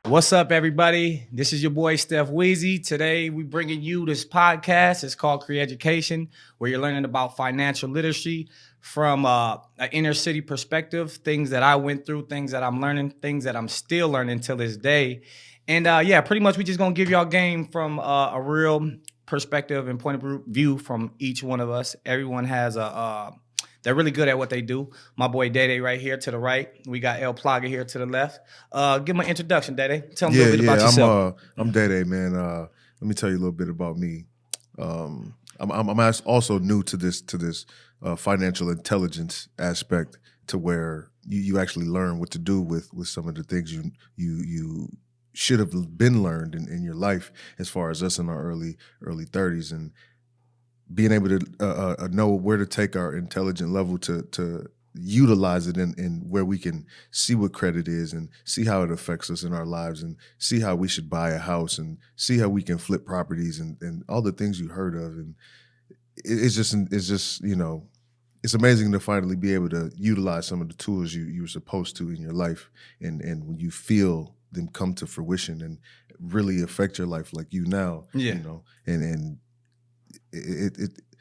What's up, everybody? This is your boy, Steff Weezy. Today, we bringing you this podcast. It's called Create Education, where you're learning about financial literacy from an inner city perspective, things that I went through, things that I'm learning, things that I'm still learning till this day. And pretty much we just going to give y'all game from a real perspective and point of view from each one of us. Everyone has they're really good at what they do. My boy Day right here to the right. We got Plaga here to the left. Give him an introduction, Day. Tell him a little bit about yourself. I'm Day, man. Let me tell you a little bit about me. I'm also new to this financial intelligence aspect, to where you actually learn what to do with some of the things you should have been learned in your life, as far as us in our early 30s, and being able to know where to take our intelligent level to utilize it in where we can see what credit is and see how it affects us in our lives, and see how we should buy a house and see how we can flip properties and all the things you heard of. And it's just it's amazing to finally be able to utilize some of the tools you were supposed to in your life, and when you feel them come to fruition and really affect your life like you now. And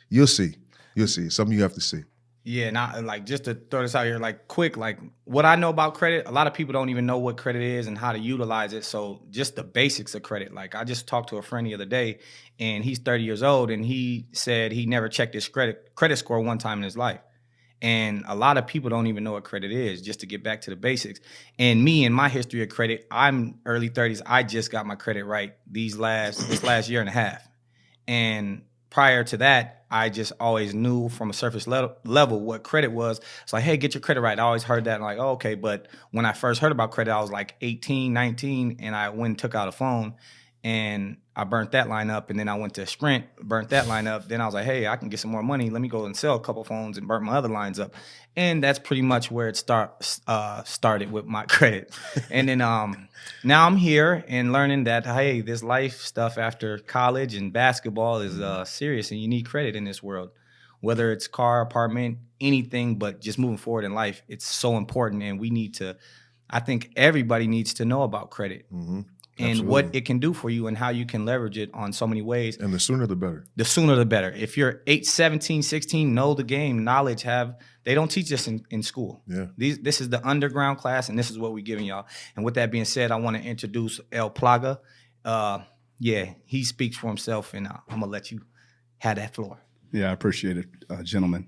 you'll see. Something you have to see. Yeah, and like, just to throw this out here, like, quick, like, what I know about credit, a lot of people don't even know what credit is and how to utilize it. So just the basics of credit. Like, I just talked to a friend the other day, and he's 30 years old, and he said he never checked his credit score one time in his life. And a lot of people don't even know what credit is, just to get back to the basics. And me, in my history of credit, I'm early 30s. I just got my credit right this last year and a half. And prior to that, I just always knew from a surface level what credit was. It's like, hey, get your credit right. I always heard that. And like, oh, okay. But when I first heard about credit, I was like 18, 19, and I went and took out a phone, and I burnt that line up. And then I went to Sprint, burnt that line up. Then I was like, hey, I can get some more money. Let me go and sell a couple phones and burn my other lines up. And that's pretty much where it started with my credit. And then now I'm here and learning that, hey, this life stuff after college and basketball is serious, and you need credit in this world. Whether it's car, apartment, anything, but just moving forward in life, it's so important. And I think everybody needs to know about credit. Mm-hmm. And absolutely, what it can do for you and how you can leverage it on so many ways. And the sooner the better. The sooner the better. If you're 8, 17, 16, know the game, knowledge they don't teach this in school. Yeah. This is the underground class, and this is what we're giving y'all. And with that being said, I want to introduce Plaga. He speaks for himself, and I'm going to let you have that floor. Yeah, I appreciate it, gentlemen.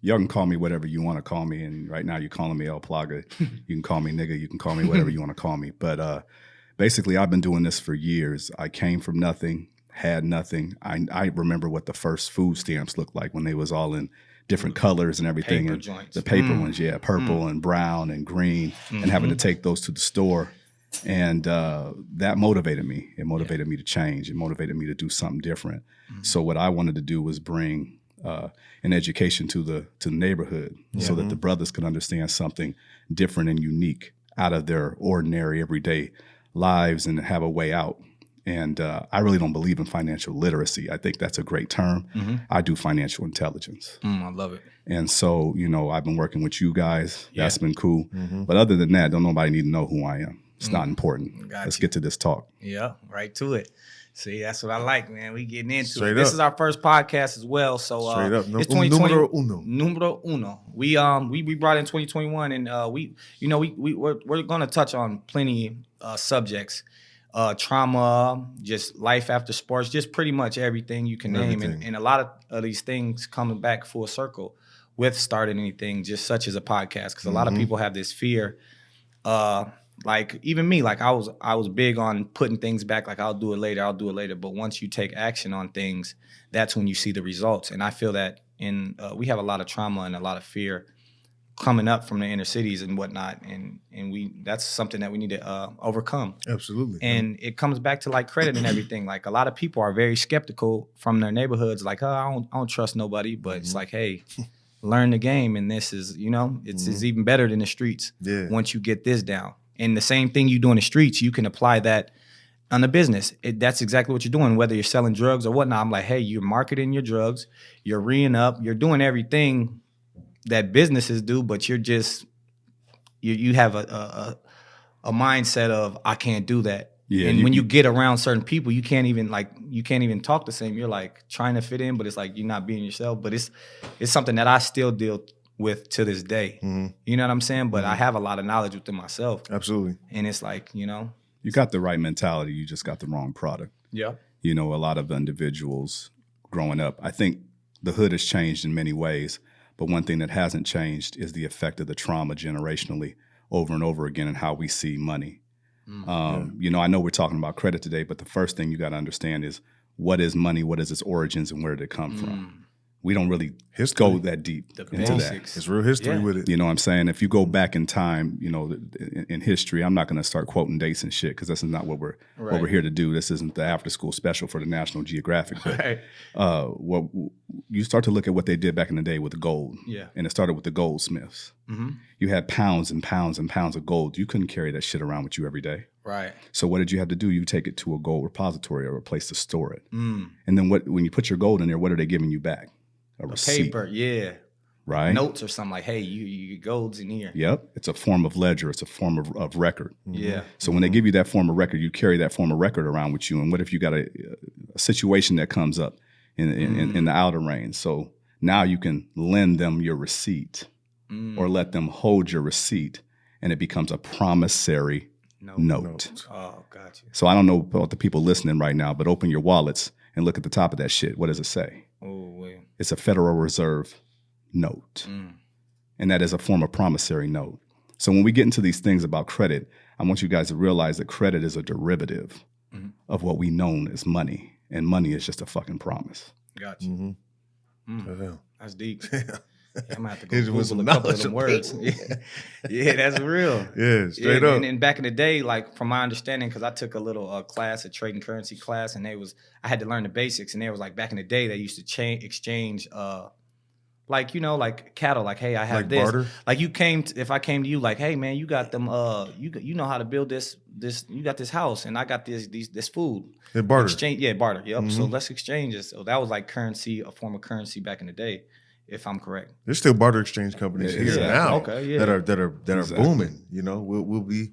Y'all can call me whatever you want to call me, and right now you're calling me Plaga. You can call me nigga. You can call me whatever you want to call me. But basically, I've been doing this for years. I came from nothing, had nothing. I remember what the first food stamps looked like when they was all in different colors and everything. Paper and joints. The paper ones, yeah, purple and brown and green, and having to take those to the store. And that motivated me. It motivated me to change. It motivated me to do something different. So what I wanted to do was bring an education to the neighborhood, so that the brothers could understand something different and unique out of their ordinary everyday lives and have a way out. And I really don't believe in financial literacy. I think that's a great term. Mm-hmm. I do financial intelligence. I love it. And so, I've been working with you guys. Yeah. That's been cool. Mm-hmm. But other than that, don't nobody need to know who I am. It's not important. Let's get to this talk. Yeah, right to it. See, that's what I like, man. We getting into Straight it. up. This is our first podcast as well. So Straight up. It's 2020. Numero uno. We brought in 2021, and we're gonna touch on plenty subjects. Trauma, just life after sports, just pretty much everything you can name. And a lot of these things coming back full circle with starting anything, just such as a podcast. Because a lot of people have this fear. Like even me, like I was big on putting things back, like I'll do it later. But once you take action on things, that's when you see the results. And I feel that we have a lot of trauma and a lot of fear coming up from the inner cities and whatnot, and that's something that we need to overcome. Absolutely. And it comes back to like credit and everything. Like a lot of people are very skeptical from their neighborhoods, like, I don't trust nobody. But it's like, hey, learn the game, and this is, it's even better than the streets. Yeah. Once you get this down. And the same thing you do in the streets, you can apply that on the business. That's exactly what you're doing, whether you're selling drugs or whatnot. I'm like, hey, you're marketing your drugs, you're reing up, you're doing everything that businesses do, but you're just, you have a mindset of I can't do that. Yeah, And when you get around certain people, you can't even talk the same. You're like trying to fit in, but it's like you're not being yourself. But it's something that I still deal with to this day. You know what I'm saying? But I have a lot of knowledge within myself. Absolutely. And it's like, you got the right mentality. You just got the wrong product. Yeah. You know, a lot of individuals growing up, I think the hood has changed in many ways, but one thing that hasn't changed is the effect of the trauma generationally over and over again and how we see money. You know, I know we're talking about credit today, but the first thing you got to understand is what is money, what is its origins, and where did it come from? We don't really go that deep into that. It's real history with it. You know what I'm saying? If you go back in time, you know, in history, I'm not going to start quoting dates and shit because this is not what we're here to do. This isn't the after school special for the National Geographic. But what you start to look at what they did back in the day with the gold. Yeah. And it started with the goldsmiths. You had pounds and pounds and pounds of gold. You couldn't carry that shit around with you every day. Right. So what did you have to do? You take it to a gold repository or a place to store it. And then when you put your gold in there, what are they giving you back? A receipt. Paper, yeah. Right? Notes or something like, hey, you gold's in here. Yep. It's a form of ledger. It's a form of record. Yeah. So when they give you that form of record, you carry that form of record around with you. And what if you got a situation that comes up in the outer range? So now you can lend them your receipt or let them hold your receipt, and it becomes a promissory note. Oh, gotcha. So I don't know about the people listening right now, but open your wallets and look at the top of that shit. What does it say? Oh, wait. It's a Federal Reserve note. And that is a form of promissory note. So when we get into these things about credit, I want you guys to realize that credit is a derivative of what we know as money. And money is just a fucking promise. Gotcha. That's deep. I'm gonna have to Here's go with Google some a couple of knowledge them of words. Yeah, that's real. Yeah, straight up. And back in the day, like from my understanding, because I took a little class, a trading currency class, and I had to learn the basics. And they was like back in the day, they used to exchange, like like cattle. Like, hey, I have like this. barter? Like if I came to you, like, hey man, you got them. You know how to build this. You got this house, and I got this food. They barter. Exchange, yeah, barter. Yep. So let's exchange it. So that was like currency, a form of currency back in the day. If I'm correct, There's still barter exchange companies here now that are booming. You know, we'll be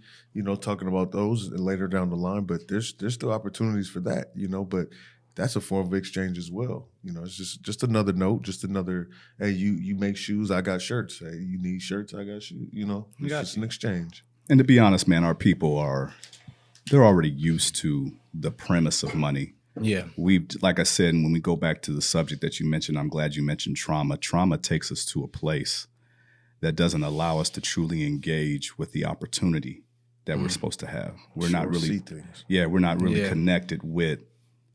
talking about those later down the line, but there's still opportunities for that. You know, but that's a form of exchange as well. You know, it's just another note, just another. Hey, you make shoes, I got shirts. Hey, you need shirts, I got shoes. You know, it's just an exchange. And to be honest, man, our people they're already used to the premise of money. yeah, Like I said, and when we go back to the subject that you mentioned, I'm glad you mentioned trauma. Trauma takes us to a place that doesn't allow us to truly engage with the opportunity that we're supposed to have. We're not really see things. Yeah, we're not really connected with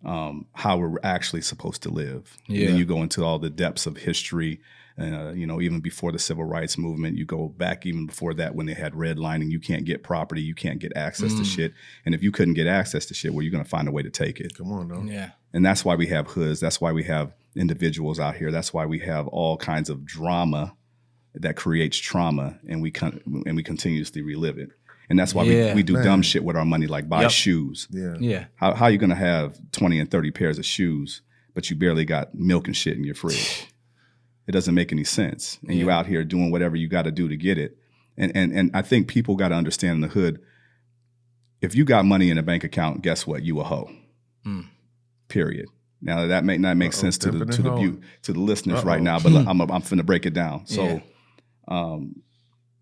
how we're actually supposed to live. Yeah. And then you go into all the depths of history. Even before the civil rights movement, you go back even before that when they had redlining. You can't get property, you can't get access to shit. And if you couldn't get access to shit, well, you're going to find a way to take it. Come on, though. yeah, And that's why we have hoods. That's why we have individuals out here. That's why we have all kinds of drama that creates trauma, and we continuously relive it. And that's why we do dumb shit with our money, like buy shoes. Yeah. yeah. How are you going to have 20 and 30 pairs of shoes, but you barely got milk and shit in your fridge? It doesn't make any sense. And you out here doing whatever you got to do to get it. And I think people got to understand in the hood, if you got money in a bank account, guess what? You a hoe. Period. Now that may not make sense to the listeners right now, but I'm finna break it down. So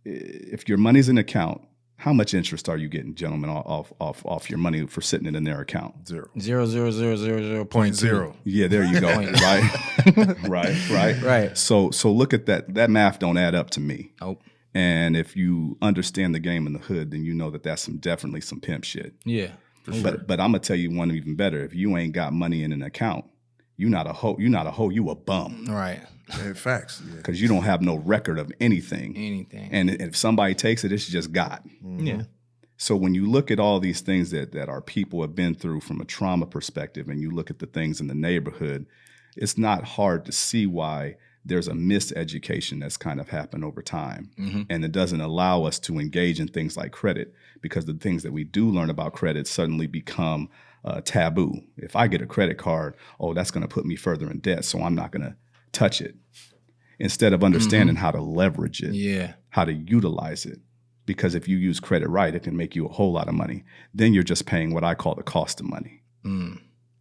if your money's in account, how much interest are you getting, gentlemen, off your money for sitting it in their account? 0.00000.0. Yeah, there you go. Right. So look at that. That math don't add up to me. Nope. And if you understand the game in the hood, then you know that that's definitely some pimp shit. Yeah. But I'm gonna tell you one even better. If you ain't got money in an account, you not a hoe. You a bum. Right. Yeah, facts. Because you don't have no record of anything. And if somebody takes it, it's just God. Yeah. So when you look at all these things that our people have been through from a trauma perspective, and you look at the things in the neighborhood, it's not hard to see why there's a miseducation that's kind of happened over time. And it doesn't allow us to engage in things like credit, because the things that we do learn about credit suddenly become taboo. If I get a credit card, that's going to put me further in debt, so I'm not going to touch it. Instead of understanding how to leverage it, how to utilize it. because if you use credit right, it can make you a whole lot of money. Then you're just paying what I call the cost of money.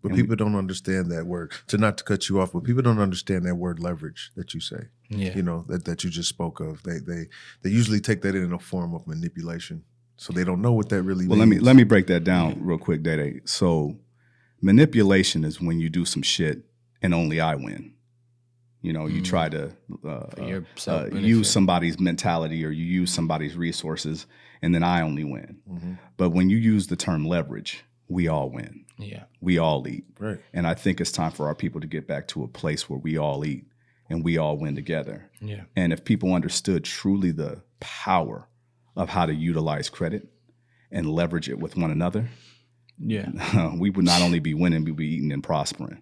But people don't understand that word. Not to cut you off, but people don't understand that word leverage that you say. Yeah. You know, that you just spoke of. They usually take that in a form of manipulation. So they don't know what that really Well, means. let me break that down real quick, Dede. So manipulation is when you do some shit and only I win. You know, you try to your self-benefit. use somebody's mentality or you use somebody's resources, and then I only win. But when you use the term leverage, we all win. Yeah. We all eat. Right. And I think it's time for our people to get back to a place where we all eat and we all win together. Yeah. And if people understood truly the power of how to utilize credit and leverage it with one another, Yeah. we would not only be winning, we'd be eating and prospering.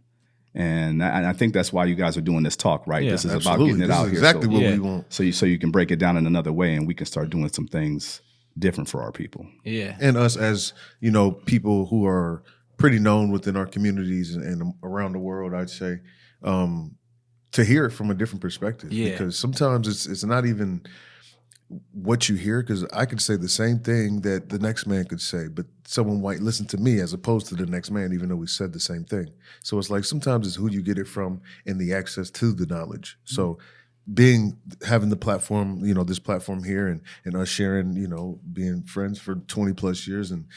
And I think that's why you guys are doing this talk, right? Yeah, this is Absolutely. about getting it This out is here. exactly what Yeah. we want. So you can break it down in another way, and we can start doing some things different for our people. Yeah. And us as, you know, people who are pretty known within our communities and around the world, I'd say, to hear it from a different perspective. Yeah. Because sometimes it's not even what you hear, because I could say the same thing that the next man could say, but someone might listen to me as opposed to the next man, even though we said the same thing. So it's like sometimes it's who you get it from and the access to the knowledge. So having the platform, you know, this platform here and us sharing, you know, being friends for 20 plus years and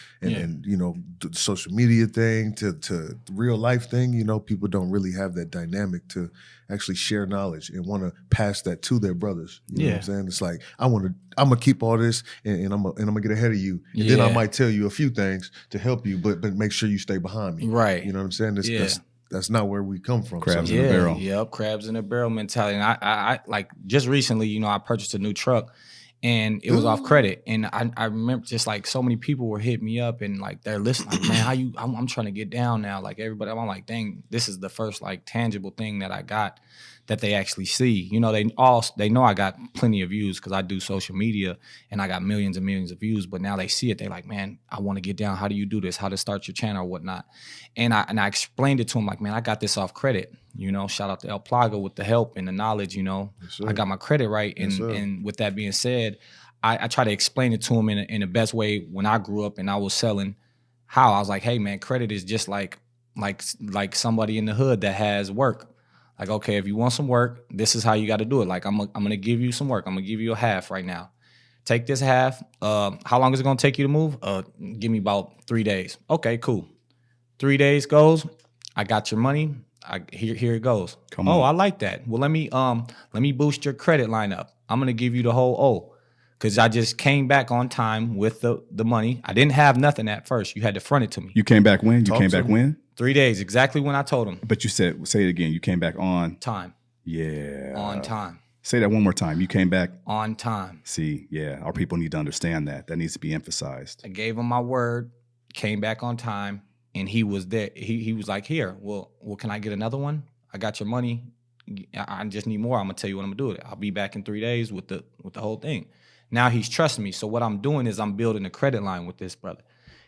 you know, the social media thing to the real life thing, you know, people don't really have that dynamic to actually share knowledge and want to pass that to their brothers. You know what I'm saying? It's like, I'm gonna keep all this and I'm gonna get ahead of you. And then I might tell you a few things to help you, but make sure you stay behind me. Right. You know what I'm saying? That's not where we come from. Crabs So- in a barrel. Yep, crabs in a barrel mentality. And I like just recently, you know, I purchased a new truck and it was off credit. And I remember just like so many people were hitting me up and like they're listening, like, man, I'm trying to get down now. Like everybody, I'm like, dang, this is the first like tangible thing that I got that they actually see. You know, they know I got plenty of views because I do social media and I got millions and millions of views, but now they see it. They're like, man, I want to get down. How do you do this? How to start your channel or whatnot? And I explained it to them like, man, I got this off credit. You know, shout out to Plaga with the help and the knowledge, you know. Yes, sir. I got my credit right. Yes, sir. And with that being said, I try to explain it to them in the best way when I grew up and I was selling how. I was like, hey, man, credit is just like somebody in the hood that has work. Like, okay, if you want some work, this is how you got to do it. Like, I'm gonna give you some work. I'm gonna give you a half right now. Take this half. How long is it gonna take you to move? Give me about 3 days. Okay, cool. 3 days goes. I got your money. Here it goes. Come on. Oh, I like that. Well, let me boost your credit line up. I'm gonna give you the whole because I just came back on time with the money. I didn't have nothing at first. You had to front it to me. You came back when? Talk to me. 3 days, exactly when I told him. But you say it again. You came back on. Time. Yeah. On time. Say that one more time. You came back. On time. See, yeah, our people need to understand that. That needs to be emphasized. I gave him my word, came back on time, and he was there. He was like, here, well, can I get another one? I got your money. I just need more. I'm gonna tell you what I'm gonna do with it. I'll be back in 3 days with the whole thing. Now he's trusting me. So what I'm doing is I'm building a credit line with this brother.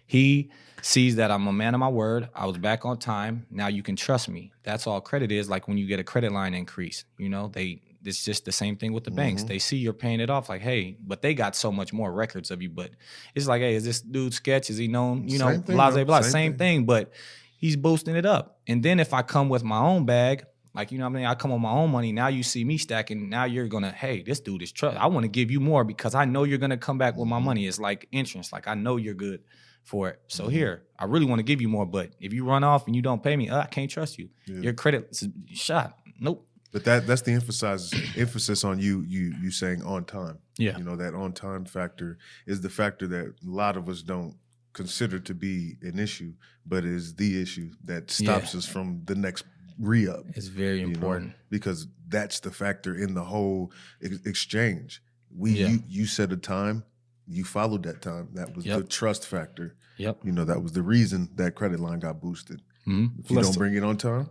He sees that I'm a man of my word. I was back on time. Now you can trust me. That's all credit is. Like when you get a credit line increase, you know, it's just the same thing with the banks. They see you're paying it off like, hey, but they got so much more records of you. But it's like, hey, is this dude sketch? Is he known? You know, Same thing, blah, bro. blah, Same same thing. But he's boosting it up. And then if I come with my own bag, like, you know what I mean? I come with my own money. Now you see me stacking. Now you're going to, hey, this dude is trust. I want to give you more because I know you're going to come back with my money. It's like insurance. Like, I know you're good for it. So here, I really want to give you more. But if you run off and you don't pay me, I can't trust you. Yeah. Your credit's shot. Nope. But that's the emphasis on you saying on time. Yeah. You know, that on time factor is the factor that a lot of us don't consider to be an issue, but is the issue that stops us from the next re-up. It's very important. Know, because that's the factor in the whole exchange. You set a time, you followed that time. That was the trust factor. Yep. You know, that was the reason that credit line got boosted. Mm-hmm. If you don't bring it on time,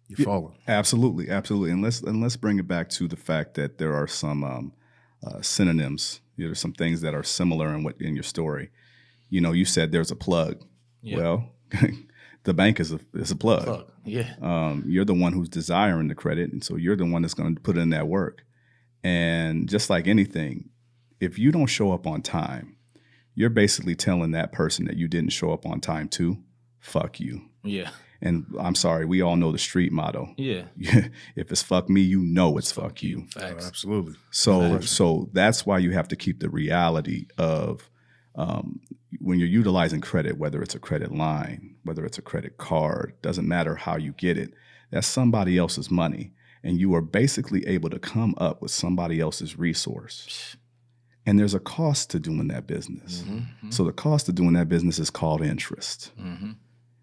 you're falling. Absolutely. And let's bring it back to the fact that there are some synonyms. There's some things that are similar in your story. You know, you said there's a plug. Yeah. Well, the bank is a plug. Yeah. You're the one who's desiring the credit, and so you're the one that's going to put in that work. And just like anything, if you don't show up on time, you're basically telling that person that you didn't show up on time too, fuck you. Yeah. And I'm sorry, we all know the street motto. Yeah. If it's fuck me, you know it's fuck you. Facts. Absolutely. So that's why you have to keep the reality of when you're utilizing credit, whether it's a credit line, whether it's a credit card, doesn't matter how you get it, that's somebody else's money. And you are basically able to come up with somebody else's resource. And there's a cost to doing that business. Mm-hmm. So the cost of doing that business is called interest. Mm-hmm.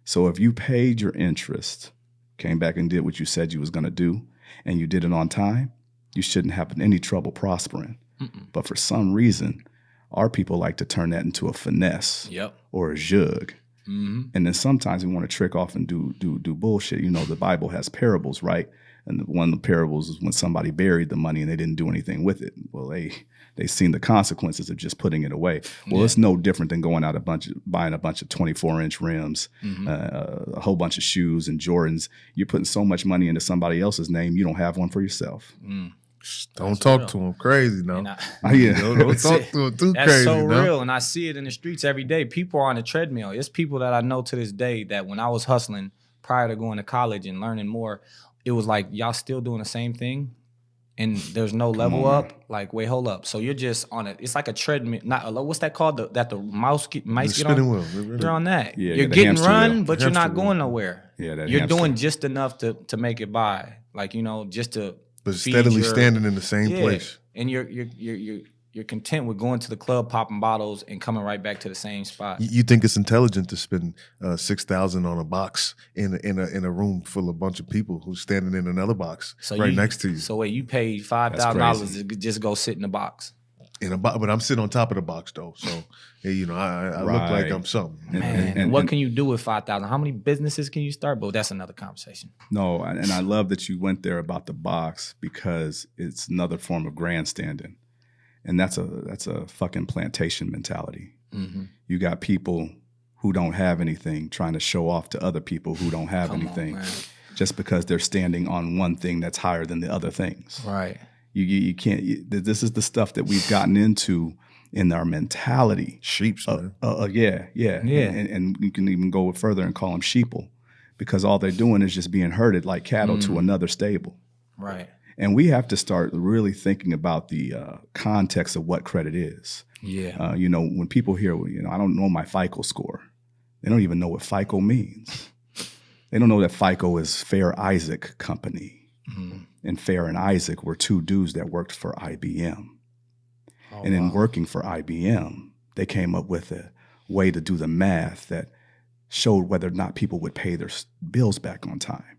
So if you paid your interest, came back and did what you said you was going to do, and you did it on time, you shouldn't have any trouble prospering. Mm-mm. But for some reason, our people like to turn that into a finesse or a jug. Mm-hmm. And then sometimes we want to trick off and do bullshit. You know, the Bible has parables, right? And one of the parables is when somebody buried the money and they didn't do anything with it. Well, they seen the consequences of just putting it away. Well, it's no different than going out buying a bunch of 24-inch rims, a whole bunch of shoes and Jordans. You're putting so much money into somebody else's name, you don't have one for yourself. Don't talk to him crazy now. Don't talk to him too that's crazy. That's so now. real, and I see it in the streets every day. People are on a treadmill. It's people that I know to this day that when I was hustling prior to going to college and learning more, it was like, y'all still doing the same thing? And there's no level up. Like, wait, hold up. So you're just on it. It's like a treadmill. What's that called? That the mice get on. Wheel. You're on that. Yeah, you're the getting hamster run, wheel. but you're not going nowhere. Yeah, that you're hamster. doing just enough to make it by. Like, just to. But feed steadily standing in the same place. And you're content with going to the club, popping bottles, and coming right back to the same spot. You think it's intelligent to spend $6,000 on a box in a room full of a bunch of people who's standing in another box next to you? So wait, you paid $5,000 to just go sit in the box. In a box, but I'm sitting on top of the box though, so I look like I'm something. Man, and what can you do with $5,000? How many businesses can you start? But that's another conversation. No, and I love that you went there about the box because it's another form of grandstanding. And that's a fucking plantation mentality. Mm-hmm. You got people who don't have anything trying to show off to other people who don't have anything just because they're standing on one thing that's higher than the other things. Right. You can't. This is the stuff that we've gotten into in our mentality. Sheeps, man. Yeah. And you can even go further and call them sheeple because all they're doing is just being herded like cattle to another stable. Right. And we have to start really thinking about the context of what credit is. Yeah. When people hear, I don't know my FICO score. They don't even know what FICO means. They don't know that FICO is Fair Isaac Company. Mm-hmm. And Fair and Isaac were two dudes that worked for IBM. And in working for IBM, they came up with a way to do the math that showed whether or not people would pay their bills back on time.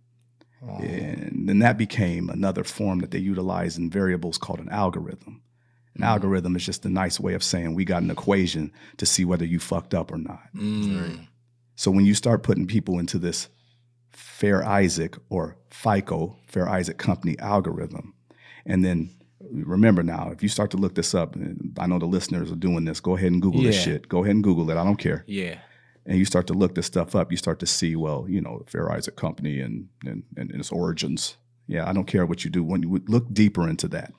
Oh. And then that became another form that they utilize in variables called an algorithm. An algorithm is just a nice way of saying we got an equation to see whether you fucked up or not. Right. So when you start putting people into this Fair Isaac or FICO, Fair Isaac Company algorithm, and then remember now, if you start to look this up, and I know the listeners are doing this, go ahead and Google this shit. Go ahead and Google it. I don't care. Yeah. And you start to look this stuff up, you start to see, Fair Isaac Company and its origins. Yeah, I don't care what you do. When you look deeper into that,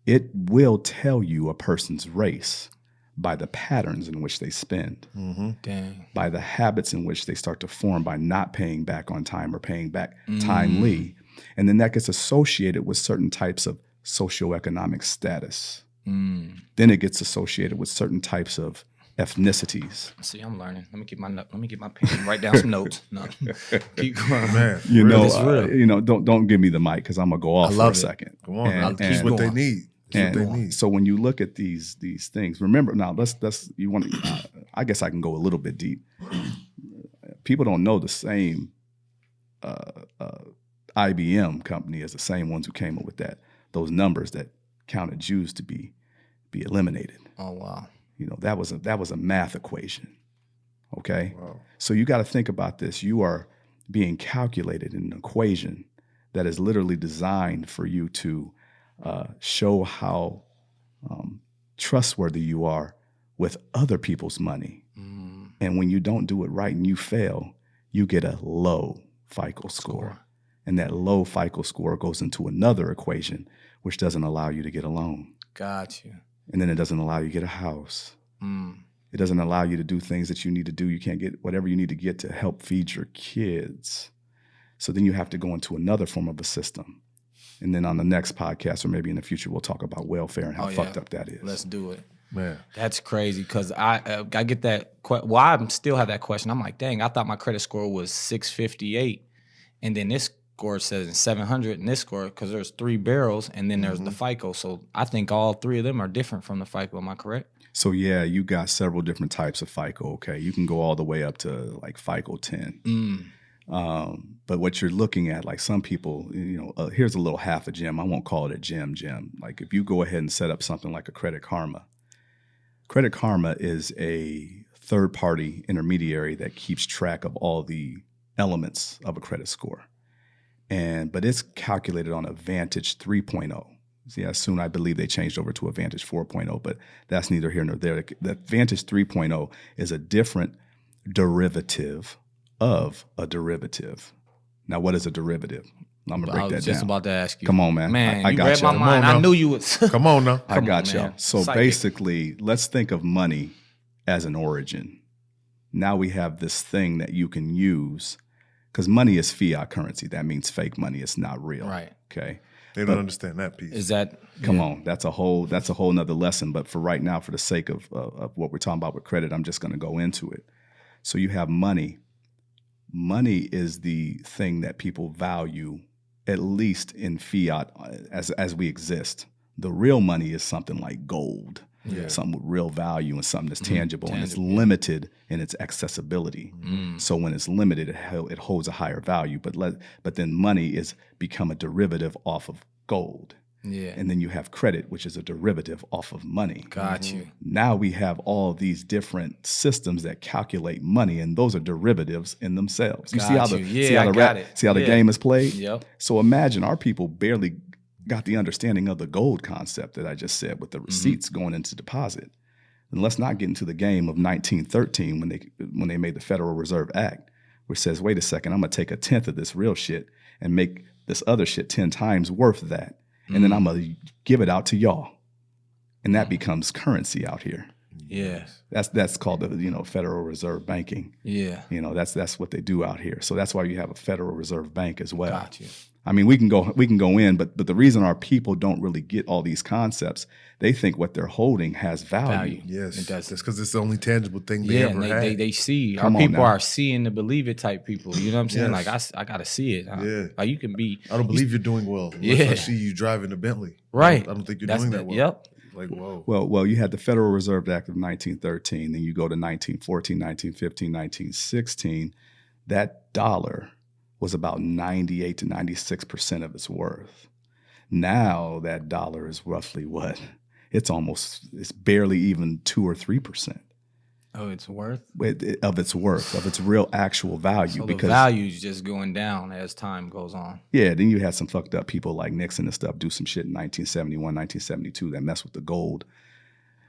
it will tell you a person's race by the patterns in which they spend, by the habits in which they start to form by not paying back on time or paying back timely. And then that gets associated with certain types of socioeconomic status. Then it gets associated with certain types of ethnicities. See, I'm learning. Let me get my pen and write down some notes. No, keep going, man. Don't give me the mic because I'm gonna go off for a second. Come on, that's what they need. So when you look at these things, remember now. I guess I can go a little bit deep. People don't know the same IBM company as the same ones who came up with those numbers that counted Jews to be eliminated. Oh wow. That was a math equation. Okay? Wow. So you got to think about this. You are being calculated in an equation that is literally designed for you to show how trustworthy you are with other people's money. And when you don't do it right and you fail, you get a low FICO score. And that low FICO score goes into another equation, which doesn't allow you to get a loan. Got you. And then it doesn't allow you to get a house. It doesn't allow you to do things that you need to do. You can't get whatever you need to get to help feed your kids. So then you have to go into another form of a system. And then on the next podcast, or maybe in the future, we'll talk about welfare and how fucked up that is. Let's do it. Man, That's crazy because I get that. Well, I still have that question. I'm like, dang, I thought my credit score was 658, and then this score says 700 in this score because there's 3 barrels, and then there's the FICO. So I think all 3 of them are different from the FICO. Am I correct? So yeah, you got several different types of FICO. Okay, you can go all the way up to like FICO 10. But what you're looking at, like some people, here's a little half a gem. I won't call it a gem. Like if you go ahead and set up something like a Credit Karma. Credit Karma is a third-party intermediary that keeps track of all the elements of a credit score. But it's calculated on a Vantage 3.0. Yeah, soon I believe they changed over to a Vantage 4.0, but that's neither here nor there. The Vantage 3.0 is a different derivative of a derivative. Now, what is a derivative? I'm gonna break that down. I was just about to ask you. Come on, man. Man, I you got read my you. mind. I knew you was. come on now. I got on, you. man. So Psychic. basically, let's think of money as an origin. Now we have this thing that you can use because money is fiat currency. That means fake money. It's not real. Right. Okay. They don't understand that piece. Is that? Come on, that's a whole nother lesson. But for right now, for the sake of what we're talking about with credit, I'm just going to go into it. So you have money. Money is the thing that people value, at least in fiat, as we exist. The real money is something like gold, something with real value and something that's tangible, and it's limited in its accessibility. So when it's limited, it holds a higher value. But then money is become a derivative off of gold. Yeah. And then you have credit, which is a derivative off of money. Got you. Now we have all these different systems that calculate money, and those are derivatives in themselves. You see how the game is played? Yep. So imagine our people barely got the understanding of the gold concept that I just said with the receipts going into deposit. And let's not get into the game of 1913 when they made the Federal Reserve Act, which says, wait a second, I'm gonna take 1/10 of this real shit and make this other shit 10 times worth of that. And then I'm gonna give it out to y'all. And that becomes currency out here. Yeah. That's called the Federal Reserve banking. Yeah. That's what they do out here. So that's why you have a Federal Reserve Bank as well. Got you. I mean, we can go in, but the reason our people don't really get all these concepts, they think what they're holding has value. Yes, It does. that's because it's the only tangible thing they Yeah, ever and had. they see. Come Our on people now. are seeing to believe it type people. You know what I'm saying? Yes. Like I gotta see it. Yeah. Like you can be I don't believe you're doing well unless I Yeah. see you driving a Bentley. right. I don't think you're That's doing the- that well. Yep. Like, whoa. Well, you had the Federal Reserve Act of 1913, then you go to 1914, 1915, 1916. That dollar was about 98 to 96% of its worth. Now that dollar is roughly what? It's barely even 2 or 3% Oh, it's worth. of its worth, of its real actual value. So the value's just going down as time goes on. Yeah, then you had some fucked up people like Nixon and stuff do some shit in 1971, 1972 that messed with the gold,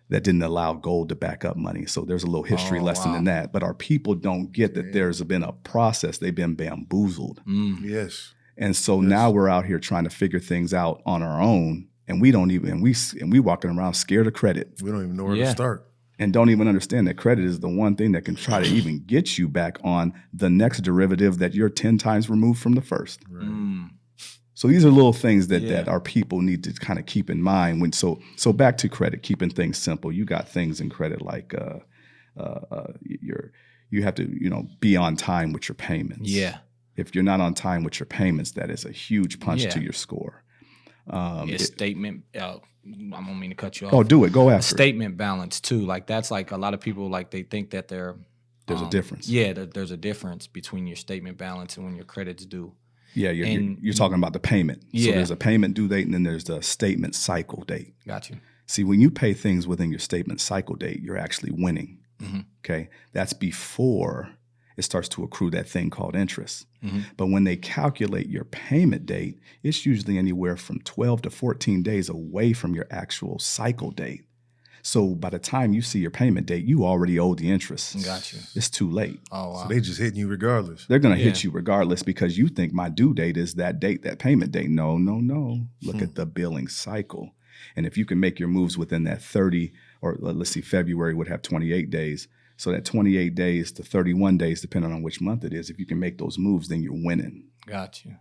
that didn't allow gold to back up money. So there's a little history lesson in that. But our people don't get that there's been a process. They've been bamboozled. Yes. And so now we're out here trying to figure things out on our own. And we don't even, and we walking around scared of credit We don't even know where to start. and don't even understand that credit is the one thing that can try to even get you back on the next derivative that you're 10 times removed from the first. So these are little things that our people need to kind of keep in mind. So back to credit, keeping things simple. You got things in credit like you have to be on time with your payments. Yeah. If you're not on time with your payments, that is a huge punch to your score. Statement. I don't mean to cut you off. Oh, do it. Go after it. Statement balance too. Like that's like a lot of people like they think that there's a difference. Yeah, there's a difference between your statement balance and when your credit's due. Yeah, you're talking about the payment. Yeah. So there's a payment due date and then there's the statement cycle date. Got you. See, when you pay things within your statement cycle date, you're actually winning. Okay, that's before it starts to accrue that thing called interest. But when they calculate your payment date, it's usually anywhere from 12 to 14 days away from your actual cycle date. So by the time you see your payment date, you already owe the interest. Got you. It's too late. Oh, wow. So they just hitting you regardless. They're going to hit you regardless because you think my due date is that date, that payment date. No. Look at the billing cycle. And if you can make your moves within that 30, or let's see, February would have 28 days. So that 28 days to 31 days, depending on which month it is, if you can make those moves, then you're winning. Got you.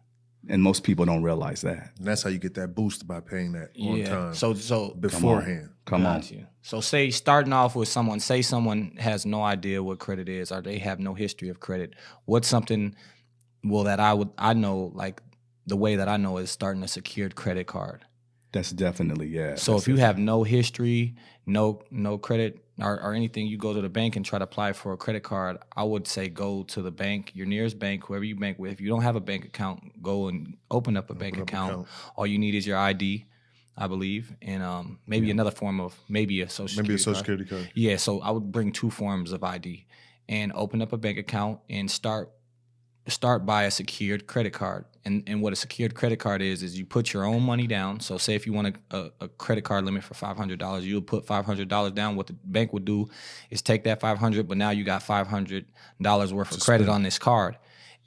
And most people don't realize that. And that's how you get that boost by paying that on time. So beforehand. Come on. You. So say starting off with someone, say someone has no idea what credit is, or they have no history of credit. What's something that I know, like the way that I know is starting a secured credit card. That's definitely, yeah. So if you have no history, no credit or anything, you go to the bank and try to apply for a credit card, I would say go to the bank, your nearest bank, whoever you bank with. If you don't have a bank account, go and open up a bank account. All you need is your ID, I believe, and maybe another form of maybe a social security card. Yeah, so I would bring 2 forms of ID and open up a bank account and start by a secured credit card. And what a secured credit card is you put your own money down. So say if you want a credit card limit for $500, you would put $500 down. What the bank would do is take that $500, but now you got $500 worth of credit on this card.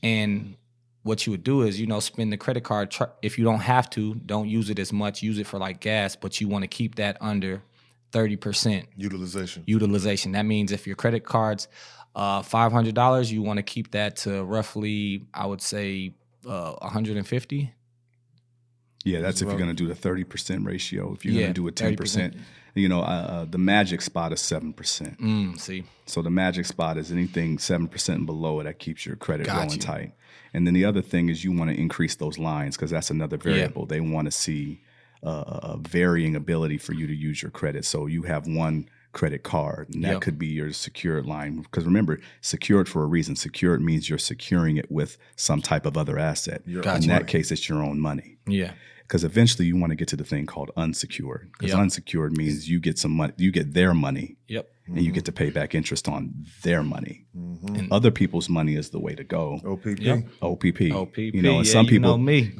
And what you would do is, spend the credit card. If you don't have to, don't use it as much. Use it for like gas, but you want to keep that under 30% utilization. That means if your credit card's $500, you want to keep that to roughly, I would say, 150. Yeah, that's if you're going to do the 30% ratio. If you're going to do a 10%, the magic spot is 7%. See, so the magic spot is anything 7% and below it that keeps your credit going tight. And then the other thing is you want to increase those lines because that's another variable. They want to see a varying ability for you to use your credit. So you have one credit card, and that could be your secured line. Because remember, secured for a reason. Secured means you're securing it with some type of other asset. In that case, it's your own money. Yeah. Because eventually you want to get to the thing called unsecured. Because unsecured means you get some money, you get their money, and you get to pay back interest on their money. And other people's money is the way to go. OPP. And some people, me.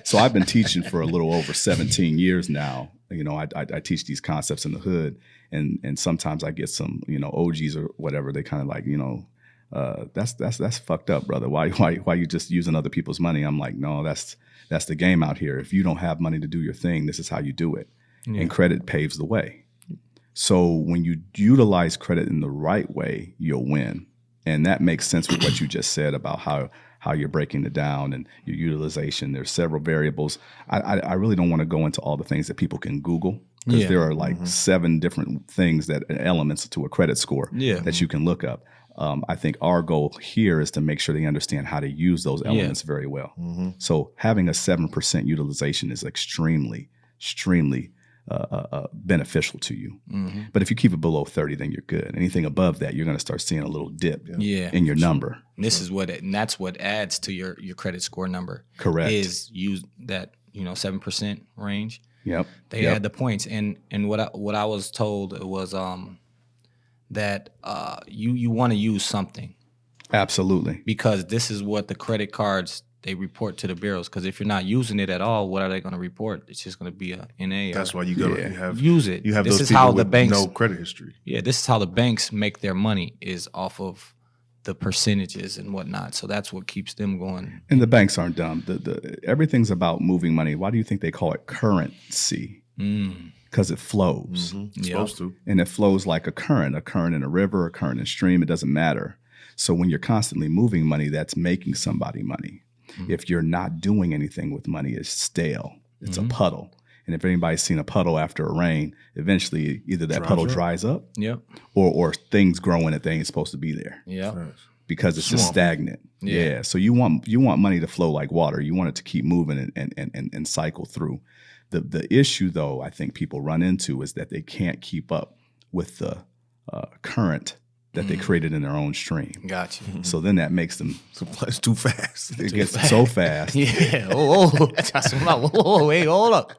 So I've been teaching for a little over 17 years now. I teach these concepts in the hood, and sometimes I get some, OGs or whatever. They kind of like, that's fucked up, brother. Why you just using other people's money? I'm like, no, that's the game out here. If you don't have money to do your thing, this is how you do it. And credit paves the way. So when you utilize credit in the right way, you'll win. And that makes sense with what you just said about how you're breaking it down and your utilization. There's several variables. I really don't want to go into all the things that people can Google because there are like 7 different things elements to a credit score that you can look up. I think our goal here is to make sure they understand how to use those elements very well. So having a 7% utilization is extremely beneficial to you. But if you keep it below 30, then you're good. Anything above that, you're going to start seeing a little dip in your number. And this is and that's what adds to your credit score number. Correct. Is use that 7% range. Yep. They add the points, and what I was told was that you want to use something. Absolutely. Because this is what the credit cards they report to the bureaus. Because if you're not using it at all, what are they going to report? It's just going to be a NA. That's why you go. You have use it. You have this those is people how with the banks, no credit history. Yeah, this is how the banks make their money is off of the percentages and whatnot. So that's what keeps them going. And the banks aren't dumb. Everything's about moving money. Why do you think they call it currency? Because it flows. It's supposed to. And it flows like a current in a river, a current in a stream. It doesn't matter. So when you're constantly moving money, that's making somebody money. If you're not doing anything with money, it's stale. It's a puddle. And if anybody's seen a puddle after a rain, eventually either that puddle dries up or things grow in it that ain't supposed to be there. Because it's just stagnant. So you want money to flow like water. You want it to keep moving and cycle through. The issue, though, I think people run into is that they can't keep up with the current that they created in their own stream. Gotcha. So then that makes them... It's too fast. It gets so fast. Oh, wait, hold up.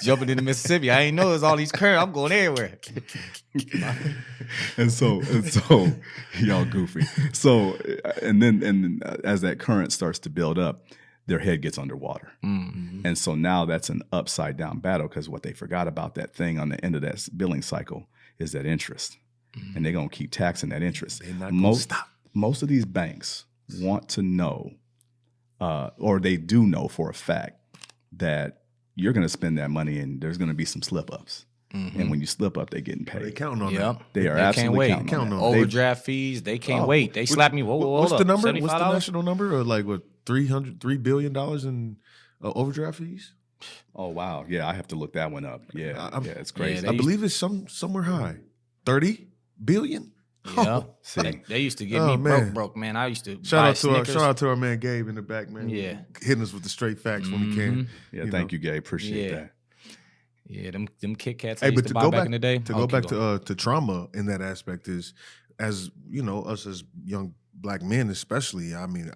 Jumping into Mississippi. I ain't know there's all these currents. I'm going everywhere. and so, y'all goofy. So, and then as that current starts to build up, their head gets underwater. And so now that's an upside down battle because what they forgot about that thing on the end of that billing cycle is that interest. And they're going to keep taxing that interest. They're not going to stop. Most of these banks want to know, or they do know for a fact, that you're going to spend that money and there's going to be some slip ups. And when you slip up, they're getting paid. They counting on that. They are They absolutely can't wait. counting on that. Overdraft fees, they can't wait. They slap me. Whoa, what's hold the up, number? What's the $75? national number? Or like what, $3 billion in overdraft fees? Oh, wow. Yeah, I have to look that one up. Yeah, it's crazy. Yeah, I believe it's somewhere high. 30 billion? Yeah, See. they used to get Oh, me man. broke, man. I used to Shout buy out to Snickers. our man Gabe in the back, man. Yeah. Hitting us with the straight facts when we can. Yeah, thank you, Gabe. Appreciate that. Yeah, them Kit Kats I Hey, used but to to buy go back back in the day. to go back to trauma in that aspect is, as you know, us as young black men especially. I mean,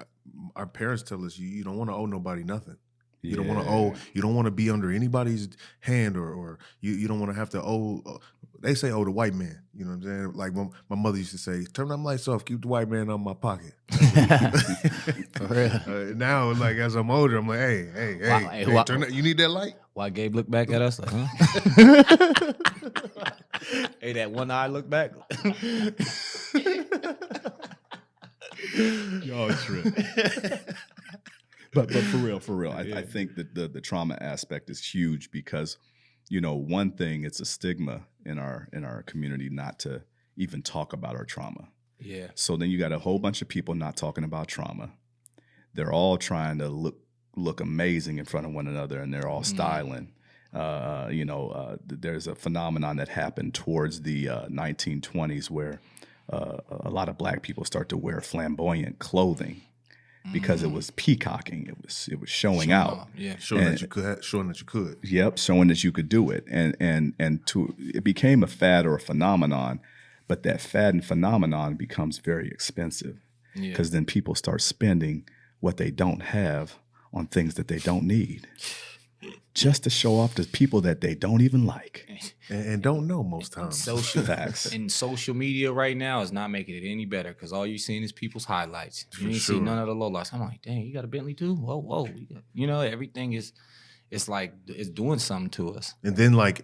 our parents tell us you don't want to owe nobody nothing. You don't want to owe. You don't want to be under anybody's hand, or you don't want to have to owe. They say owe the white man. You know what I'm saying? Like my mother used to say, "Turn them lights off, keep the white man on my pocket." For real. Now, like as I'm older, I'm like, hey, turn that. You need that light? Why Gabe looked back at us like, huh? Hey, that one eye look back. Y'all trip. But for real, I think that the trauma aspect is huge because, you know, one thing, it's a stigma in our community not to even talk about our trauma. Yeah. So then you got a whole bunch of people not talking about trauma. They're all trying to look amazing in front of one another, and they're all styling. There's a phenomenon that happened towards the 1920s where a lot of black people start to wear flamboyant clothing because it was peacocking. It was showing out. Yeah. Showing that you could. Yep, showing that you could do it. And it became a fad or a phenomenon, but that fad and phenomenon becomes very expensive because then people start spending what they don't have on things that they don't need just to show off to people that they don't even like. And don't know most times. Social Facts. And social media right now is not making it any better because all you're seeing is people's highlights. You ain't sure. see none of the lowlights. I'm like, dang, you got a Bentley too? Whoa. You know, everything is, it's like it's doing something to us. And then, like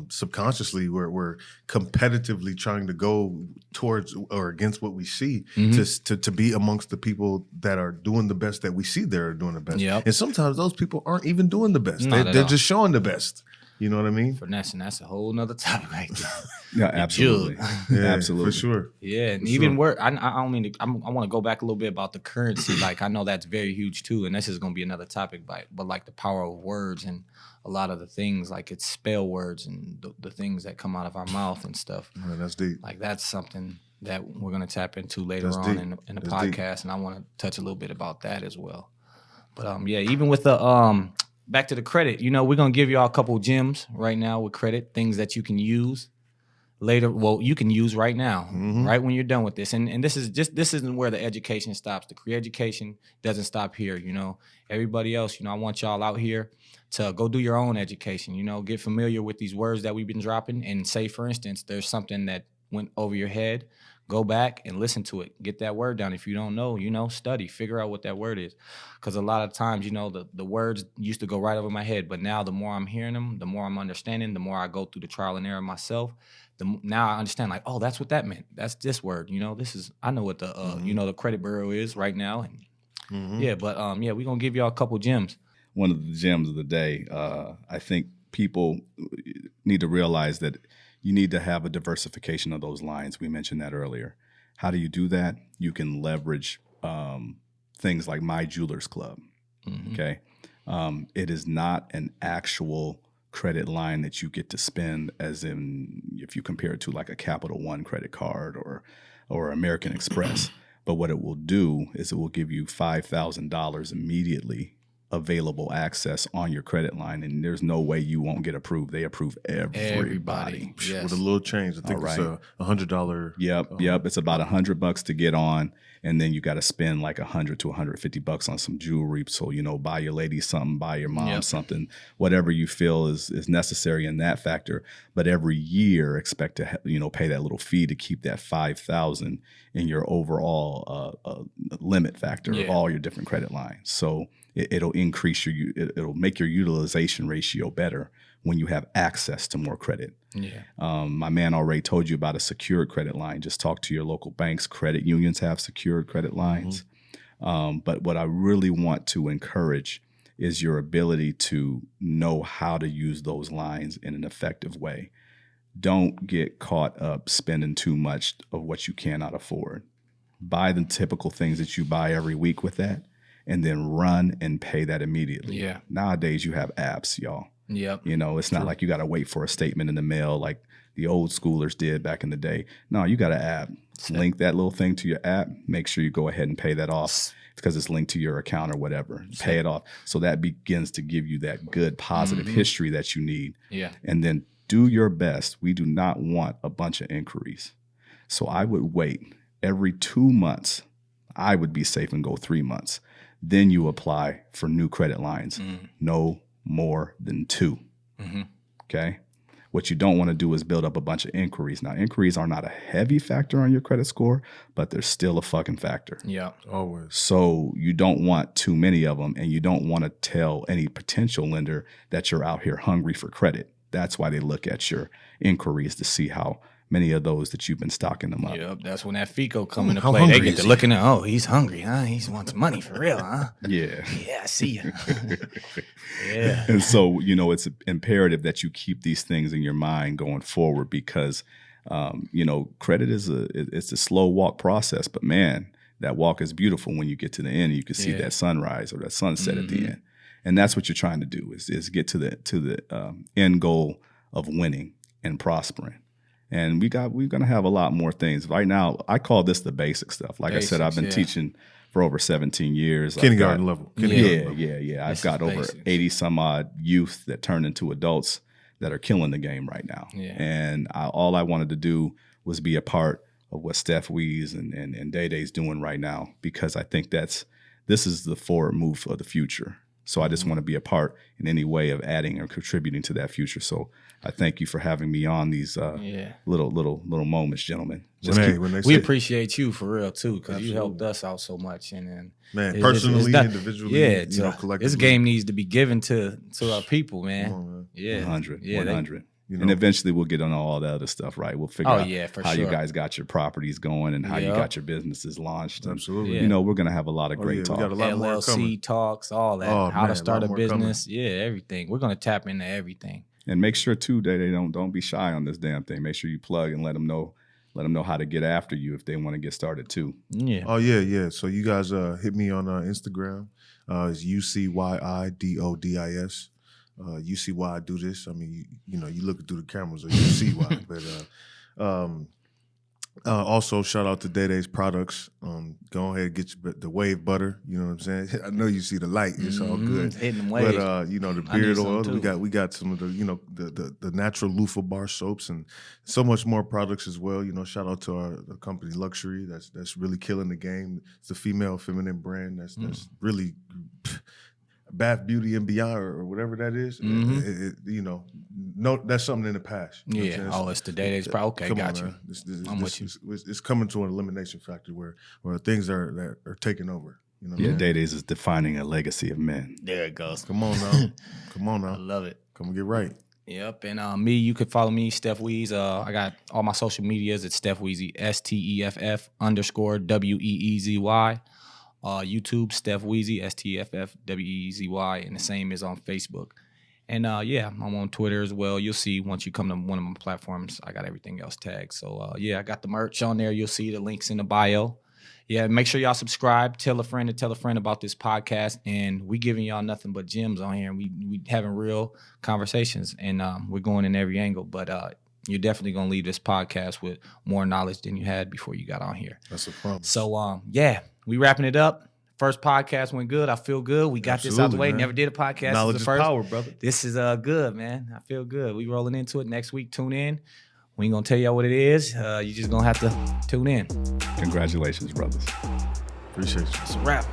subconsciously, we're competitively trying to go towards or against what we see to be amongst the people that are doing the best that we see they're doing the best. Yep. And sometimes those people aren't even doing the best. Not at They're all. just showing the best. You know what I mean? Finesse, and that's a whole nother topic right there. Yeah, absolutely. Yeah, Absolutely. for sure. Yeah, and For even sure. work. I don't mean to. I want to go back a little bit about the currency. Like I know that's very huge too, and this is going to be another topic. But like the power of words and a lot of the things, like it's spell words and the things that come out of our mouth and stuff. Man, that's deep. Like that's something that we're going to tap into later That's on deep. in the That's podcast, and I want to touch a little bit about that as well. But yeah, even with the back to the credit, you know, we're gonna give y'all a couple gems right now with credit, things that you can use later. Well, you can use right now, right when you're done with this. And this isn't where the education stops. The career education doesn't stop here. You know, everybody else, you know, I want y'all out here to go do your own education. You know, get familiar with these words that we've been dropping, and say, for instance, there's something that went over your head. Go back and listen to it. Get that word down. If you don't know, you know, study. Figure out what that word is. Because a lot of times, you know, the words used to go right over my head. But now the more I'm hearing them, the more I'm understanding, the more I go through the trial and error myself, now I understand, like, oh, that's what that meant. That's this word. You know, I know what the, you know, the credit bureau is right now. And yeah, but yeah, we're going to give y'all a couple gems. One of the gems of the day, I think people need to realize that you need to have a diversification of those lines. We mentioned that earlier. How do you do that? You can leverage things like My Jewelers Club. Okay. It is not an actual credit line that you get to spend, as in if you compare it to like a Capital One credit card or American Express. But what it will do is it will give you $5,000 immediately available access on your credit line, and there's no way you won't get approved. They approve everybody. Yes. With a little change. I think All it's right. $100. Yep. It's about $100 to get on, and then you got to spend like $100 to $150 on some jewelry. So, you know, buy your lady something, buy your mom something, whatever you feel is necessary in that factor. But every year, expect to pay that little fee to keep that $5,000 in your overall limit factor of all your different credit lines. So it'll increase it'll make your utilization ratio better when you have access to more credit. Yeah. My man already told you about a secured credit line. Just talk to your local banks. Credit unions have secured credit lines. But what I really want to encourage is your ability to know how to use those lines in an effective way. Don't get caught up spending too much of what you cannot afford. Buy the typical things that you buy every week with that, and then run and pay that immediately. Yeah. Nowadays, you have apps, y'all. Yep. You know, it's not like you got to wait for a statement in the mail like the old schoolers did back in the day. No, you got an app. Link that little thing to your app. Make sure you go ahead and pay that off because it's linked to your account or whatever. Pay it off. So that begins to give you that good positive history that you need. Yeah. And then do your best. We do not want a bunch of inquiries. So I would wait every 2 months. I would be safe and go 3 months. Then you apply for new credit lines. No more than 2. Okay. What you don't want to do is build up a bunch of inquiries. Now, inquiries are not a heavy factor on your credit score, but they're still a fucking factor. Yeah. Always. So you don't want too many of them, and you don't want to tell any potential lender that you're out here hungry for credit. That's why they look at your inquiries to see how many of those that you've been stocking them up. Yep, that's when that Fico come into How play. They hungry get is to he? looking at, oh, he's hungry, huh? He wants money for real, huh? Yeah. Yeah, I see you. Yeah. And so, you know, it's imperative that you keep these things in your mind going forward because, you know, credit it's a slow walk process. But, man, that walk is beautiful when you get to the end. You can see that sunrise or that sunset at the end. And that's what you're trying to do is get to the end goal of winning and prospering. And we're going to have a lot more things. Right now, I call this the basic stuff. Like I said, I've been teaching for over 17 years. Kindergarten level. Yeah. I've got over basics. 80 some odd youth that turn into adults that are killing the game right now. Yeah. And all I wanted to do was be a part of what Steff Weezy and Day Day's doing right now, because I think this is the forward move for the future. So I just want to be a part in any way of adding or contributing to that future. So I thank you for having me on these little moments, gentlemen. We appreciate you for real too, because you helped us out so much. And man, personally, individually, collectively. This game needs to be given to our people, man. Come on, man. Yeah, 100, yeah, 100. You know, And eventually we'll get on all the other stuff, right? We'll figure out for how sure. you guys got your properties going and how you got your businesses launched. And, absolutely. you know, we're going to have a lot of great talk. We got a lot more coming. LLC talks, all that. Oh, how man, to start a a lot more business. Yeah, everything. We're gonna tap into everything. And make sure too that they don't be shy on this damn thing. Make sure you plug and let them know how to get after you if they want to get started too. Yeah. Oh yeah. So you guys hit me on Instagram. It's UCYIDODIS. You see why I do this. I mean, you know, you looking through the cameras, so you see why. But also, shout out to Day Day's products. Go ahead and get the wave butter. You know what I'm saying? I know you see the light. It's all good. Hitting them waves. But you know, the I need beard some oil. too. We got some of the the natural loofah bar soaps and so much more products as well. You know, shout out to our company Luxury. That's really killing the game. It's a feminine brand that's really. Bath Beauty and Beyond or whatever that is, you know, that's something in the past. You know what I'm saying? It's the Day Day's product. Okay, Come got on, you. man. I'm with you. It's coming to an elimination factor where things are taking over. You know what I'm saying? Day Days is defining a legacy of men. There it goes. Come on now. I love it. Come and get right. Yep, and me, you could follow me, Steff Weezy. I got all my social medias. It's Steff Weezy, STEFF_WEEZY. YouTube, Steff Weezy, STEFFWEEZY, and the same is on Facebook. And I'm on Twitter as well. You'll see once you come to one of my platforms, I got everything else tagged. So I got the merch on there. You'll see the links in the bio. Yeah, make sure y'all subscribe. Tell a friend about this podcast. And we giving y'all nothing but gems on here. And we having real conversations, and we're going in every angle. But you're definitely gonna leave this podcast with more knowledge than you had before you got on here. That's a promise. So we wrapping it up. First podcast went good. I feel good. We got this out the way. Man. Never did a podcast. Knowledge This is the first. power, brother. This is good, man. I feel good. We rolling into it next week. Tune in. We ain't gonna tell y'all what it is. You just gonna have to tune in. Congratulations, brothers. Appreciate you. It's a wrap.